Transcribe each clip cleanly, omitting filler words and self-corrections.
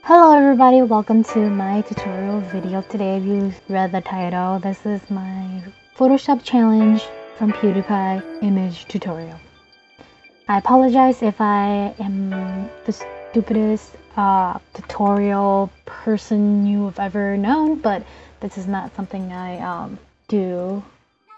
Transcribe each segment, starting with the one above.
Hello everybody, welcome to my tutorial video. Today, if you read the title, this is my Photoshop challenge from Pewdiepie image tutorial. I apologize if I am the stupidest tutorial person you've ever known, but this is not something I do.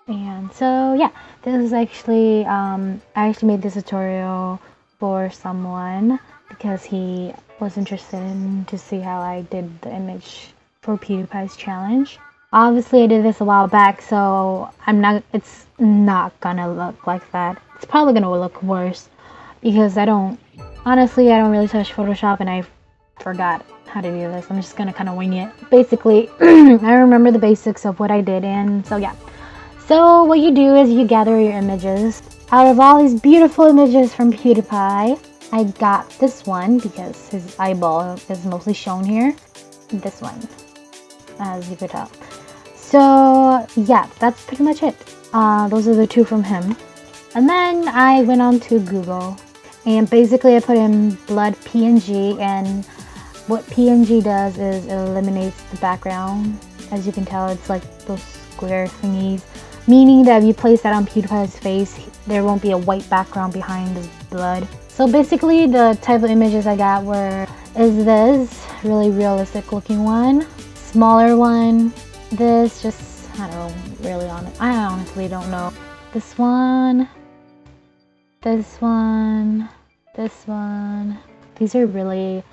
And so yeah, this is actually I actually made this tutorial for someone because he was interested in to see how I did the image for Pewdiepie's challenge. Obviously I did this a while back, so it's not gonna look like that. It's probably gonna look worse because I don't really touch Photoshop and I forgot how to do this. I'm just gonna kind of wing it. Basically, I remember the basics of what I did, and so yeah. So what you do is you gather your images. Out of all these beautiful images from Pewdiepie, I got this one because his eyeball is mostly shown here. This one, as you could tell. So yeah, that's pretty much it. Those are the two from him. And then I went on to Google and basically I put in blood PNG, and what PNG does is it eliminates the background. As you can tell, it's like those square thingies, meaning that if you place that on Pewdiepie's face, there won't be a white background behind the blood. So basically the type of images I got is this really realistic looking one, smaller one, this just, I honestly don't know, this one, this one, this one. These are really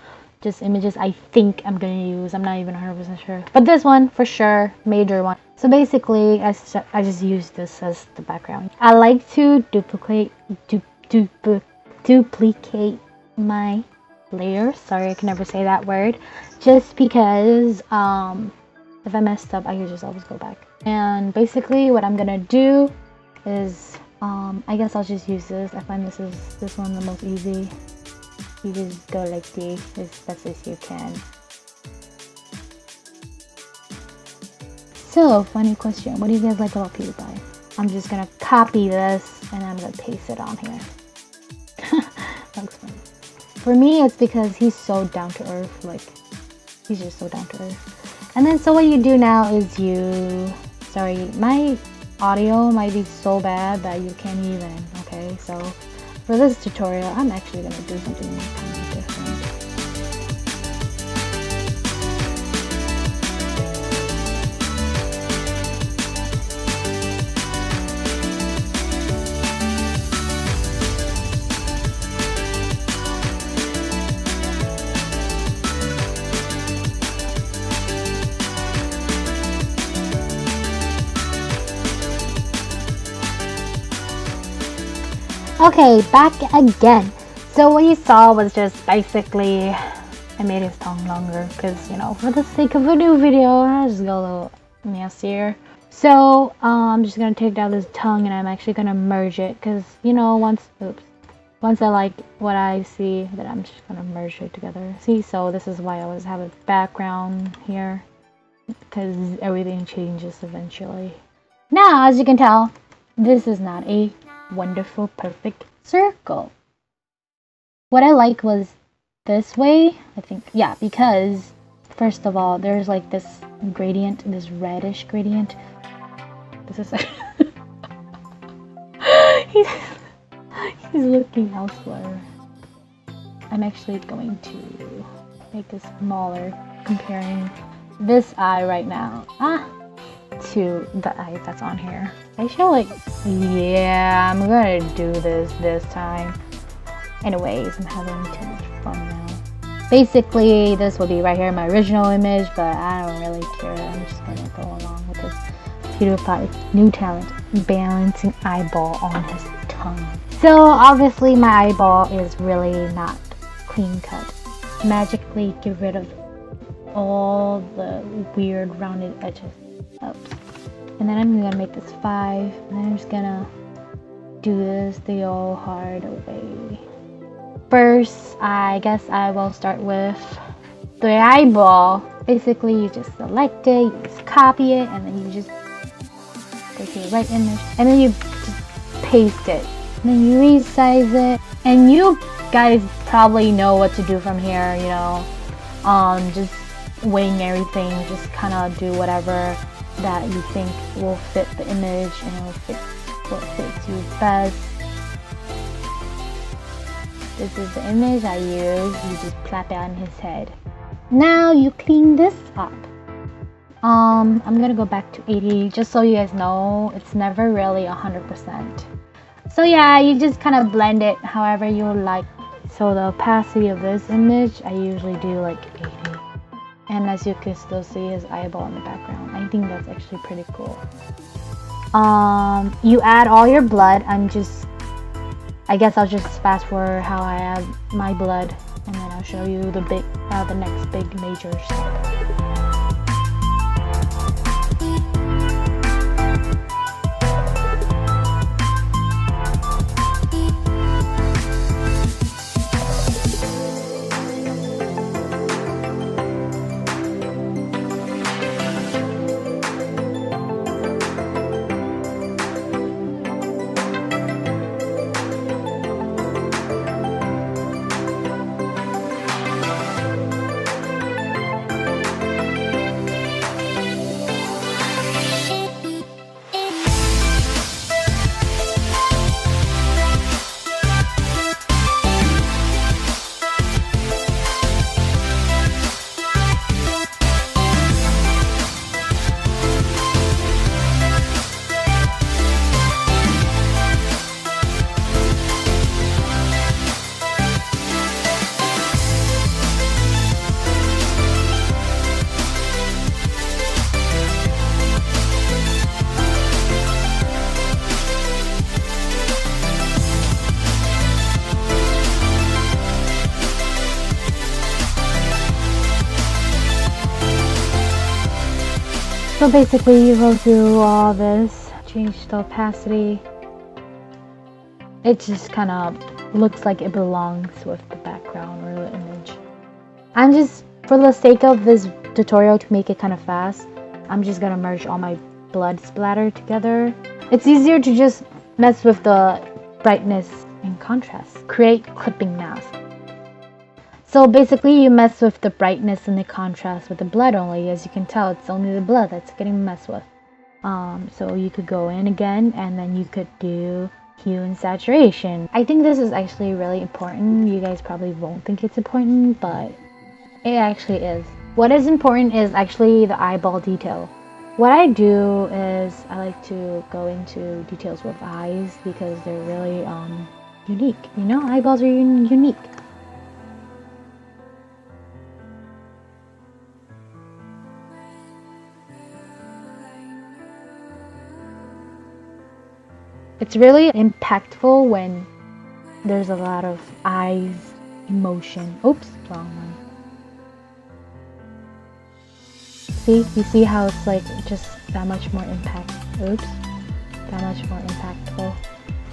just images I think I'm gonna use. I'm not even 100% sure, but this one for sure, major one. So basically I just use this as the background. I like to duplicate my layers. Sorry, I can never say that word. Just because if I messed up, I can just always go back. And basically what I'm gonna do is I guess I'll just use this. I find this one the most easy. You just go like this as best as you can. So, funny question. What do you guys like about Pewdiepie? I'm just gonna copy this and I'm gonna paste it on here. Looks funny. For me, it's because he's so down to earth. Like, he's just so down to earth. And then, so what you do now is sorry, my audio might be so bad that you can't even, okay? So, for this tutorial, I'm actually gonna do something kind of different. Okay, back again. So what you saw was just basically I made his tongue longer because, you know, for the sake of a new video, I just go a little nastier. So I'm just gonna take down this tongue and I'm actually gonna merge it because, you know, once I like what I see, then I'm just gonna merge it together. See, so this is why I always have a background here, because everything changes eventually. Now, as you can tell, this is not a wonderful perfect circle. What I like was this way, I think, yeah, because first of all there's like this gradient, this reddish gradient. This is he's looking elsewhere. I'm actually going to make this smaller, comparing this eye right now to the eye that's on here. I feel like, yeah, I'm gonna do this time. Anyways, I'm having too much fun now. Basically, this will be right here in my original image, but I don't really care. I'm just gonna go along with this Pewdiepie new talent, balancing eyeball on his tongue. So obviously my eyeball is really not clean cut. Magically get rid of all the weird rounded edges. Oops. And then I'm gonna make this 5, and then I'm just gonna do this the old hard way. First, I guess I will start with the eyeball. Basically, you just select it, you just copy it, and then you just go to the right image, and then you just paste it. And then you resize it, and you guys probably know what to do from here, you know. just weighing everything, just kind of do whatever that you think will fit the image and it will fit what fits you best. This is the image I use. You just plap it on his head. Now you clean this up. I'm gonna go back to 80 just so you guys know it's never really 100%. So yeah, you just kind of blend it however you like. So the opacity of this image, I usually do like 80. And as you can still see his eyeball in the background. I think that's actually pretty cool. You add all your blood. I guess I'll just fast forward how I add my blood, and then I'll show you the next big major step. So basically you go through all this, change the opacity. It just kind of looks like it belongs with the background or the image. I'm just, for the sake of this tutorial to make it kind of fast, I'm just gonna merge all my blood splatter together. It's easier to just mess with the brightness and contrast. Create clipping mask. So basically you mess with the brightness and the contrast with the blood only. As you can tell, it's only the blood that's getting messed with. So you could go in again and then you could do hue and saturation. I think this is actually really important. You guys probably won't think it's important, but it actually is. What is important is actually the eyeball detail. What I do is I like to go into details with eyes because they're really unique. You know, eyeballs are unique. It's really impactful when there's a lot of eyes, emotion. Oops, wrong one. See? You see how it's like just that much more impact. Oops. That much more impactful.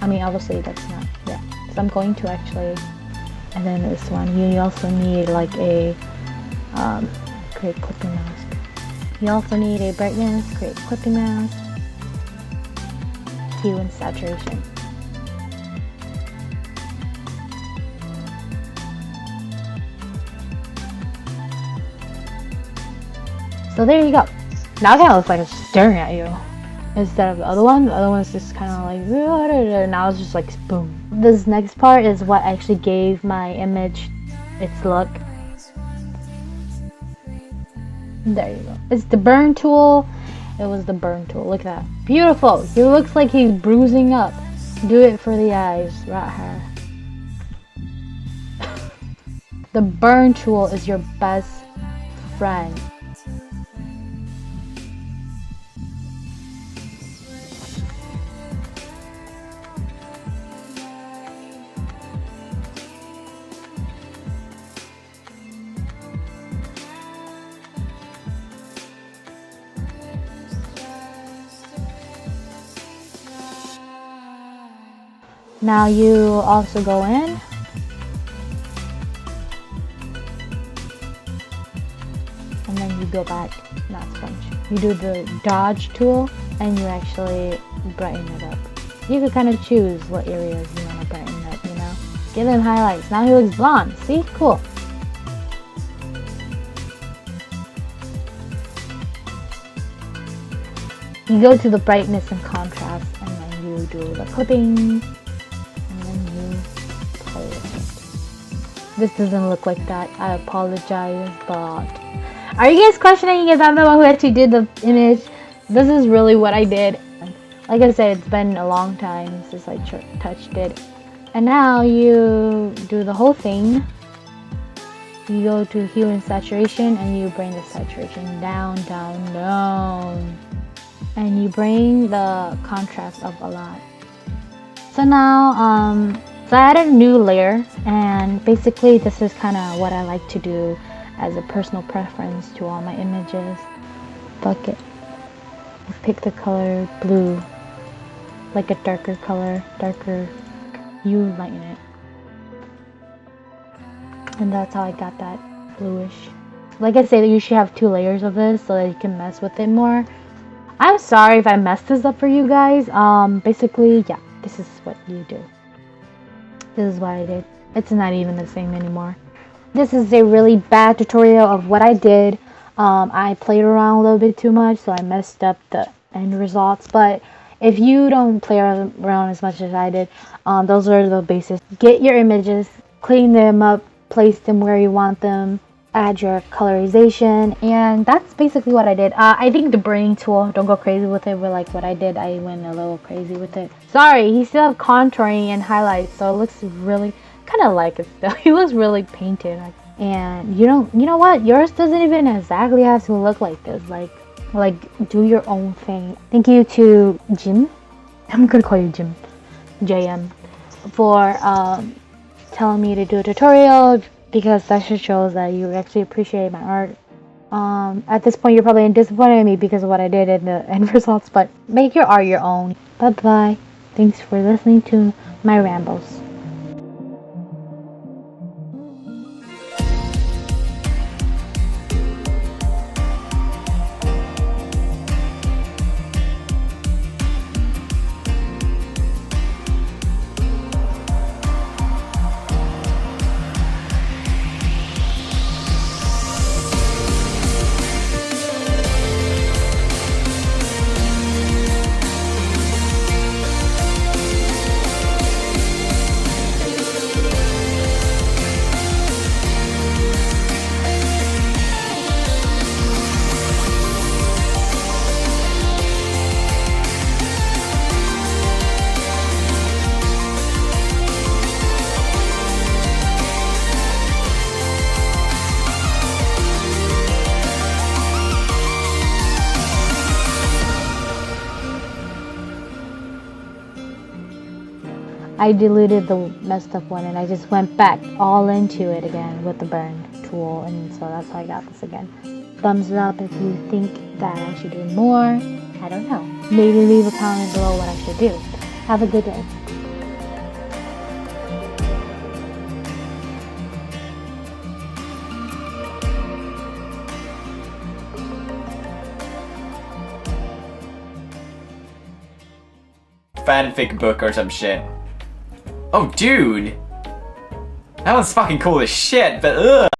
I mean, obviously that's not, yeah. So I'm going to actually, and then this one, you also need like a, create clipping mask. You also need a brightness, create clipping mask. Hue and saturation. So there you go. Now it kind of looks like it's staring at you instead of the other one. The other one's just kind of like, now it's just like boom. This next part is what actually gave my image its look. There you go. It's the burn tool. It was the burn tool. Look at that. Beautiful. He looks like he's bruising up. Do it for the eyes right here. The burn tool is your best friend. Now you also go in and then you go back, not sponge. You do the dodge tool and you actually brighten it up. You could kind of choose what areas you want to brighten up, you know. Give him highlights. Now he looks blonde. See? Cool. you go to the brightness and contrast, and then you do the clipping, and then you play with it. This doesn't look like that. I apologize, but are you guys questioning if I'm the one who actually did the image? This is really what I did. Like I said, it's been a long time since I touched it. And now you do the whole thing. You go to hue and saturation, and you bring the saturation down, down, down. And you bring the contrast up a lot. So now, so I added a new layer, and basically this is kind of what I like to do as a personal preference to all my images. Bucket. Pick the color blue, like a darker color, darker. You lighten it, and that's how I got that bluish. Like I said, you should have 2 layers of this so that you can mess with it more. I'm sorry if I messed this up for you guys. Basically, yeah, this is what you do. This is what I did. It's not even the same anymore. This is a really bad tutorial of what I did. I played around a little bit too much, so I messed up the end results. But if you don't play around as much as I did, those are the basics. Get your images, clean them up, place them where you want them, add your colorization, and that's basically what I did. I think the burning tool, don't go crazy with it, but like what I did, I went a little crazy with it. Sorry, he still have contouring and highlights, so it looks really kind of like it still. He looks really painted. And you know what? Yours doesn't even exactly have to look like this. Like do your own thing. Thank you to Jim. I'm gonna call you Jim. JM for telling me to do a tutorial, because that just shows that you actually appreciate my art. At this point, you're probably disappointed in me because of what I did in the end results, but make your art your own. Bye bye. Thanks for listening to my rambles. I deleted the messed up one, and I just went back all into it again with the burn tool, and so that's how I got this again. Thumbs up if you think that I should do more. I don't know. Maybe leave a comment below what I should do. Have a good day. Fanfic book or some shit. Oh, dude! That one's fucking cool as shit, but ugh!